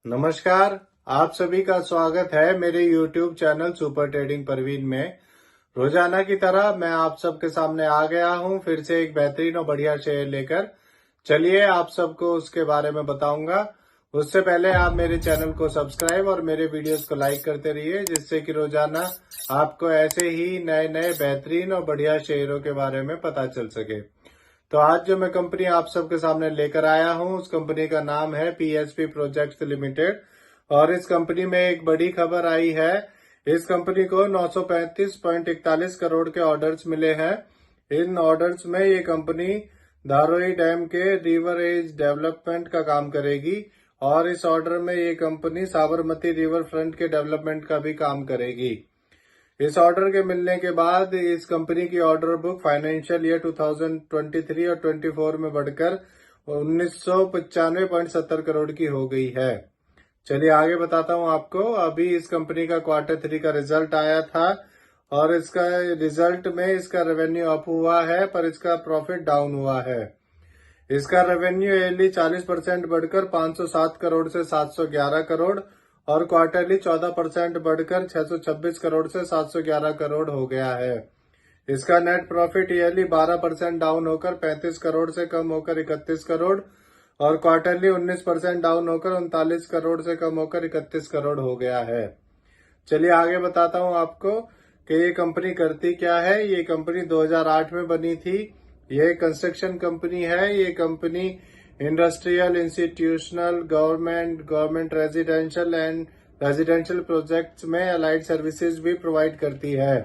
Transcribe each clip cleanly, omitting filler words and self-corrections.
नमस्कार। आप सभी का स्वागत है मेरे YouTube channel super trading Parveen में। रोजाना की तरह मैं आप सबके सामने आ गया हूं फिर से एक बेहतरीन और बढ़िया शेयर लेकर। चलिए आप सबको उसके बारे में बताऊंगा। उससे पहले आप मेरे चैनल को सब्सक्राइब और मेरे वीडियोस को लाइक करते रहिए, जिससे कि रोजाना आपको ऐसे ही नए नए बेहतरीन और बढ़िया शेयरों के बारे में पता चल सके। तो आज जो मैं कंपनी आप सबके सामने लेकर आया हूं, उस कंपनी का नाम है पीएसपी प्रोजेक्ट्स लिमिटेड। और इस कंपनी में एक बड़ी खबर आई है। इस कंपनी को 935.41 करोड़ के ऑर्डर्स मिले हैं। इन ऑर्डर्स में ये कंपनी धारोई डैम के रिवर एज डेवलपमेंट का काम करेगी और इस ऑर्डर में ये कंपनी साबरमती रिवर फ्रंट के डेवलपमेंट का भी काम करेगी। इस ऑर्डर के मिलने के बाद इस कंपनी की ऑर्डर बुक फाइनेंशियल ईयर 2023 और 24 में बढ़कर 1995.70 करोड़ की हो गई है। चलिए आगे बताता हूं आपको। अभी इस कंपनी का Q3 का रिजल्ट आया था और इसका रिजल्ट में इसका रेवेन्यू अप हुआ है, पर इसका प्रॉफिट डाउन हुआ है। इसका रेवेन्यू ईयरली 40% बढ़कर 507 करोड़ से 711 करोड़ और क्वार्टरली 14% बढ़कर 626 करोड़ से 711 करोड़ हो गया है। इसका नेट प्रॉफिट ईयरली 12% डाउन होकर 35 करोड़ से कम होकर 31 करोड़ और क्वार्टरली 19% डाउन होकर 39 करोड़ से कम होकर 31 करोड़ हो गया है। चलिए आगे बताता हूं आपको कि ये कंपनी करती क्या है। ये कंपनी 2008 में बनी थी। ये कंस्ट्रक्शन कंपनी है। ये company industrial, institutional, government residential and residential projects में अलाइड सर्विसेज भी प्रोवाइड करती है।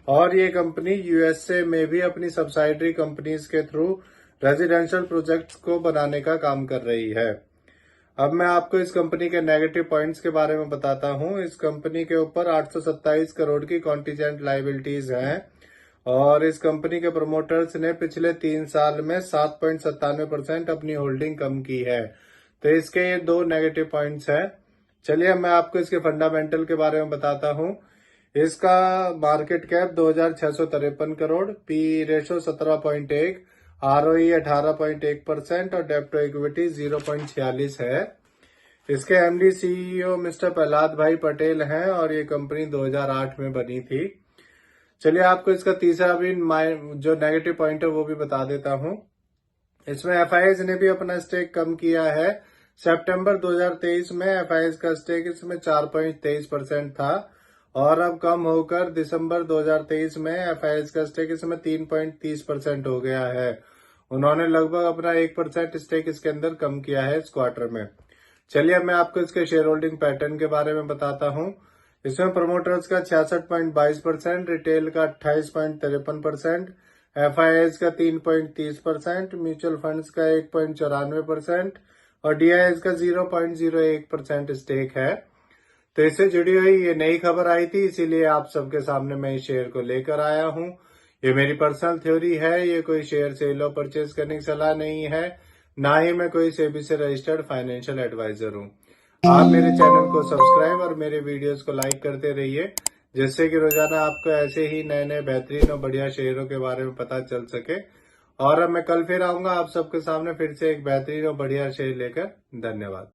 और ये कंपनी यूएसए में भी अपनी सब्सिडरी कंपनीज के थ्रू रेजिडेंशियल प्रोजेक्ट्स को बनाने का काम कर रही है। अब मैं आपको इस कंपनी के नेगेटिव पॉइंट्स के बारे में बताता हूं। इस कंपनी के ऊपर 827 करोड़ की कॉन्टीजेंट लायबिलिटीज हैं और इस कंपनी के प्रमोटर्स ने पिछले 3 साल में 7.97% अपनी होल्डिंग कम की है। तो इसके ये 2 नेगेटिव पॉइंट्स हैं। चलिए मैं आपको इसके फंडामेंटल के बारे में बताता हूं। इसका market cap 2653 crore, P ratio 17.1, ROE 18.1% और डेब्ट टू इक्विटी 0.46 है। इसके एमडी सीईओ मिस्टर प्रहलाद भाई पटेल हैं और ये कंपनी 2008 में बनी थी। चलिए आपको इसका तीसरा भी जो नेगेटिव पॉइंट है वो भी बता देता हूं। इसमें एफआईएस ने भी अपना स्टेक कम किया है। सितंबर 2023 में एफआईएस का स्टेक इसमें 4.23% था और अब कम होकर दिसंबर 2023 में एफआईएस का स्टेक इसमें 3.30% हो गया है। उन्होंने लगभग अपना 1% स्टेक इसके अंदर कम किया है इस क्वार्टर में। चलिए मैं आपको इसके शेयर होल्डिंग पैटर्न के बारे में बताता हूं। इसमें प्रमोटर्स का 66.22%, रिटेल का 28.53%, एफआईएस का 3.30%, म्यूचुअल फंड्स का 1.94% और डीआईएस का 0.01% स्टेक है। तो इससे जुड़ी हुई ये नई खबर आई थी, इसीलिए आप सबके सामने मैं इस शेयर को लेकर आया हूं। ये मेरी पर्सनल थ्योरी है, ये कोई शेयर सेल और परचेज करने की सलाह नहीं है, ना ही मैं कोई सेबी से रजिस्टर्ड फाइनेंशियल एडवाइजर हूं। आप मेरे चैनल को सब्सक्राइब और मेरे वीडियोस को लाइक करते रहिए, जिससे कि रोजाना आपको ऐसे ही नए नए बेहतरीन और बढ़िया शेयरों के बारे में पता चल सके। और अब मैं कल फिर आऊंगा आप सबके सामने फिर से एक बेहतरीन और बढ़िया शेयर लेकर। धन्यवाद।